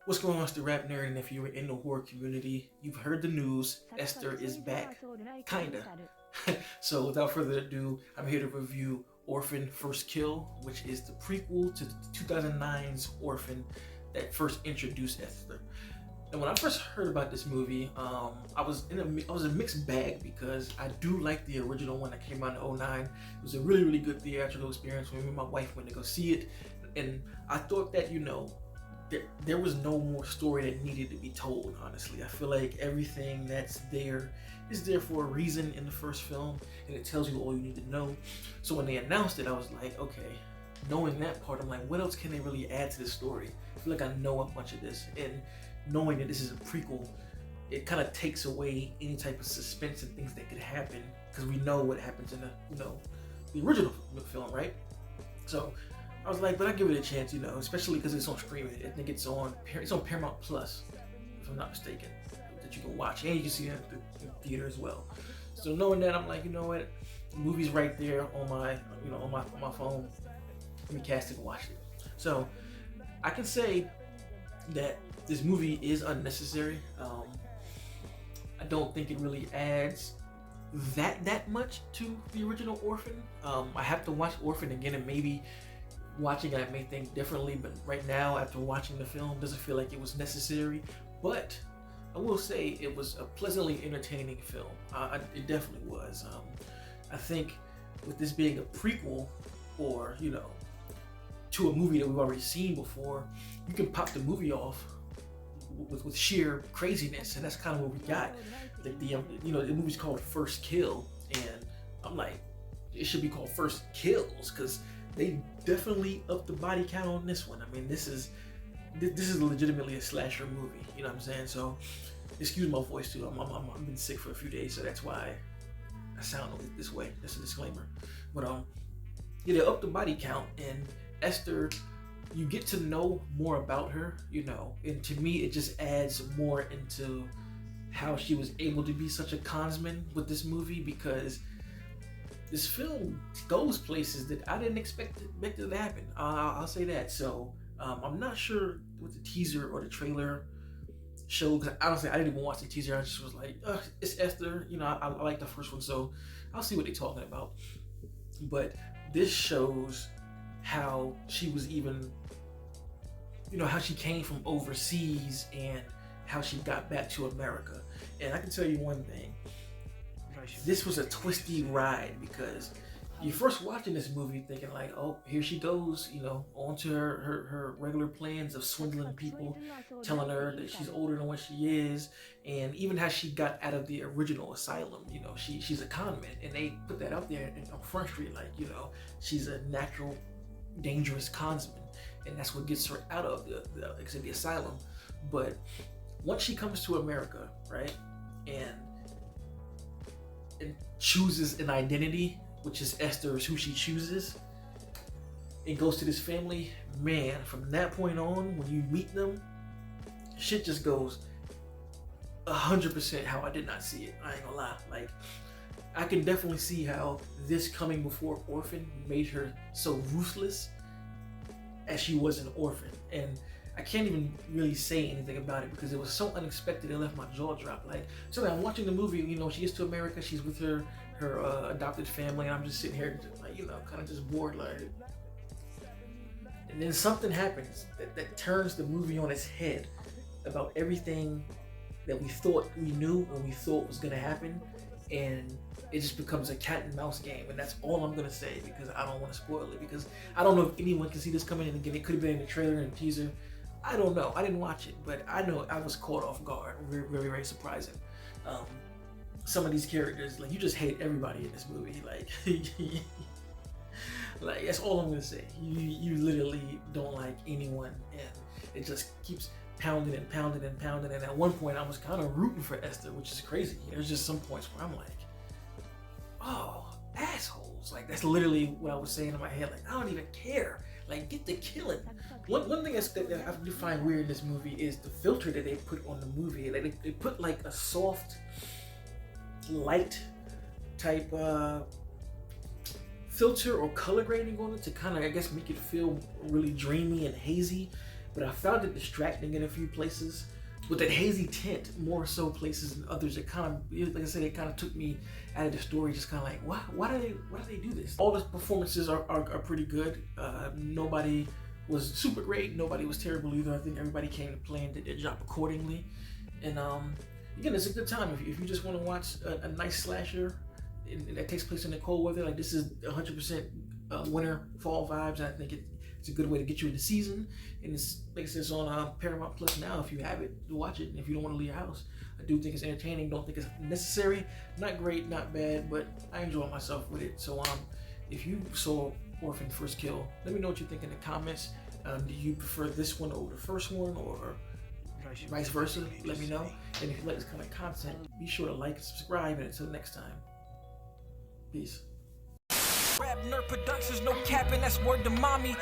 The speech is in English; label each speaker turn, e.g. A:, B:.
A: What's going on, it's the RapNerd, and if you're in the horror community, you've heard the news. Esther is back. Kinda. So without further ado, I'm here to review Orphan First Kill, which is the prequel to 2009's Orphan that first introduced Esther. And when I first heard about this movie, I was in a mixed bag because I do like the original one that came out in '09. It was a really good theatrical experience when me and my wife went to go see it, and I thought that there was no more story that needed to be told. Honestly, I feel like everything that's there is there for a reason in the first film, and it tells you all you need to know. So when they announced it, I was like, okay. Knowing that part, I'm like, what else can they really add to this story? I feel like I know a bunch of this, and knowing that this is a prequel, it kind of takes away any type of suspense and things that could happen because we know what happens in the original film, right? So I was like, but I give it a chance, especially because it's on streaming. I think it's on Paramount Plus, if I'm not mistaken, that you can watch, and you can see it in the theater as well. So knowing that, I'm like, you know what, the movie's right there on my phone. Let me cast it and watch it. So I can say that this movie is unnecessary. I don't think it really adds that much to the original Orphan. I have to watch Orphan again, and maybe watching it I may think differently, but right now after watching the film doesn't feel like it was necessary. But I will say it was a pleasantly entertaining film. It definitely was. I think with this being a prequel, or to a movie that we've already seen before, you can pop the movie off with sheer craziness, and that's kind of what we got. The movie's called First Kill, and I'm like, it should be called First Kills because they definitely upped the body count on this one. I mean, this is legitimately a slasher movie. You know what I'm saying? So, excuse my voice too. I've been sick for a few days, so that's why I sound this way. That's a disclaimer. But yeah, they upped the body count, and Esther, you get to know more about her, and to me it just adds more into how she was able to be such a consman with this movie, because this film goes places that I didn't expect it to happen. I'll say that. So I'm not sure what the teaser or the trailer showed, because honestly I didn't even watch the teaser. I just was like, it's Esther. I like the first one, so I'll see what they're talking about. But this shows how she was even, how she came from overseas and how she got back to America. And I can tell you one thing, this was a twisty ride, because you're first watching this movie thinking like, oh, here she goes, on to her regular plans of swindling people, telling her that she's older than what she is, and even how she got out of the original asylum. She's a con man, and they put that out there on Front Street, like, she's a natural dangerous consman, and that's what gets her out of the asylum. But once she comes to America, right, and chooses an identity, which is Esther, is who she chooses, and goes to this family, man, from that point on, when you meet them, shit just goes 100% how I did not see it. I ain't gonna lie. Like, I can definitely see how this coming before Orphan made her so ruthless as she was an orphan. And I can't even really say anything about it because it was so unexpected, it left my jaw dropped. Like, so I'm watching the movie, she gets to America, she's with her adopted family, and I'm just sitting here like, kind of just bored, like. And then something happens that turns the movie on its head about everything that we thought we knew and we thought was gonna happen, and it just becomes a cat and mouse game. And that's all I'm gonna say, because I don't want to spoil it, because I don't know if anyone can see this coming in. Again, it could have been in the trailer and the teaser. I don't know. I didn't watch it, but I know I was caught off guard. Very surprising. Some of these characters, like, you just hate everybody in this movie. Like, like, that's all I'm gonna say. You literally don't like anyone, and it just keeps pounding and pounding and pounding. And at one point, I was kind of rooting for Esther, which is crazy. There's just some points where I'm like, oh, assholes. Like, that's literally what I was saying in my head. Like, I don't even care. Like, get the killing. One thing that I do find weird in this movie is the filter that they put on the movie. Like, they put like a soft, light type filter or color grading on it to kind of, I guess, make it feel really dreamy and hazy. but I found it distracting in a few places. With that hazy tint, more so places than others, it kind of, like I said, it kind of took me out of the story, just kind of like, why do they do this? All the performances are pretty good. Nobody was super great, nobody was terrible either. I think everybody came to play and did their job accordingly. And again, it's a good time if you just want to watch a nice slasher that takes place in the cold weather. Like, this is 100% winter, fall vibes. I think it's a good way to get you in the season. And it's, like I said, it's on Paramount Plus now. If you have it, watch it. And if you don't want to leave your house, I do think it's entertaining. Don't think it's necessary. Not great, not bad, but I enjoy myself with it. So if you saw Orphan First Kill, let me know what you think in the comments. Do you prefer this one over the first one, or vice versa? Let me know. And if you like this kind of content, be sure to like and subscribe. And until next time, peace. RapNerd Productions, no capping, that's word to mommy.